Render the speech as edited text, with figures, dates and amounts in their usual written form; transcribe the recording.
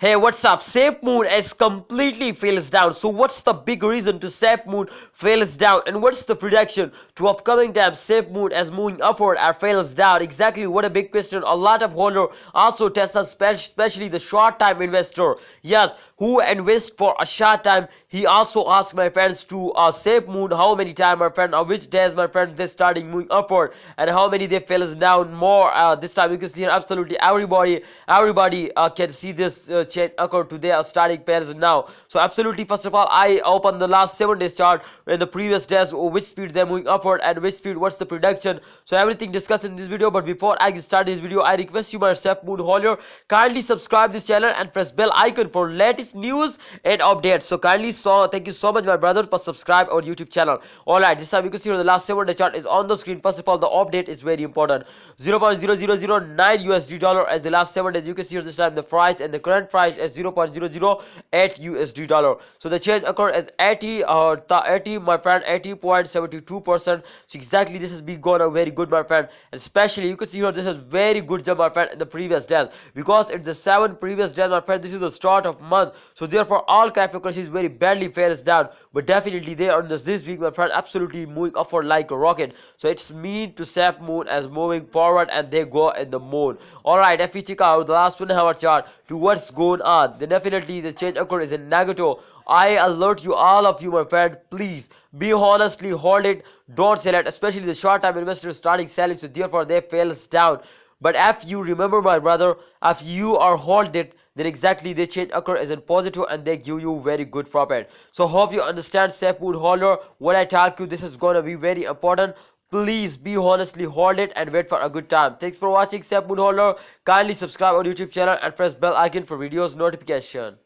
Hey, what's up? SafeMoon is completely fails down. So what's the big reason to SafeMoon fails down, and what's the prediction to upcoming times SafeMoon as moving upward or fails down? Exactly, what a big question. A lot of holder also test us, especially the short time investor. Yes, who invest for a short time. He also asked my friends to SafeMoon how many time, my friend, or which days, my friend, they starting moving upward, and how many they fails down more. This time you can see here absolutely everybody can see this change occur to their starting pairs now. So absolutely, first of all, I open the last 7 days chart in the previous days, which speed they're moving upward and which speed, what's the prediction. So everything discussed in this video. But before I start this video, I request you, my SafeMoon holder, kindly subscribe this channel and press bell icon for latest news and updates. So kindly, thank you so much, my brother, for subscribe our YouTube channel. Alright, this time you can see the last 7 day chart is on the screen. First of all, the update is very important. 0.0009 USD dollar as the last 7 days. You can see this time the price, and the current price is 0.008 USD dollar. So the change occurred as 80 my friend, 80.72%. So exactly, this has been gone a very good, my friend, and especially you can see here this is very good job, my friend, in the previous days, because it's the 7 previous days, my friend. This is the start of month, so therefore all cryptocurrencies very badly fails down, but definitely they are this week, my friend, absolutely moving upward like a rocket. So it's mean to SafeMoon as moving forward and they go in the moon. Alright, if we check out the last 1 hour chart to what's going on, then definitely the change occurred is in negative. I alert you, all of you, my friend, please be honestly hold it, don't sell it, especially the short time investors starting selling, so therefore they fails down. But if you remember, my brother, if you are hold it, then exactly the change occur as in positive and they give you very good profit. So hope you understand, SafeMoon holder, what I tell you. This is gonna be very important. Please be honestly hold it and wait for a good time. Thanks for watching, SafeMoon holder. Kindly subscribe our YouTube channel and press bell icon for videos notification.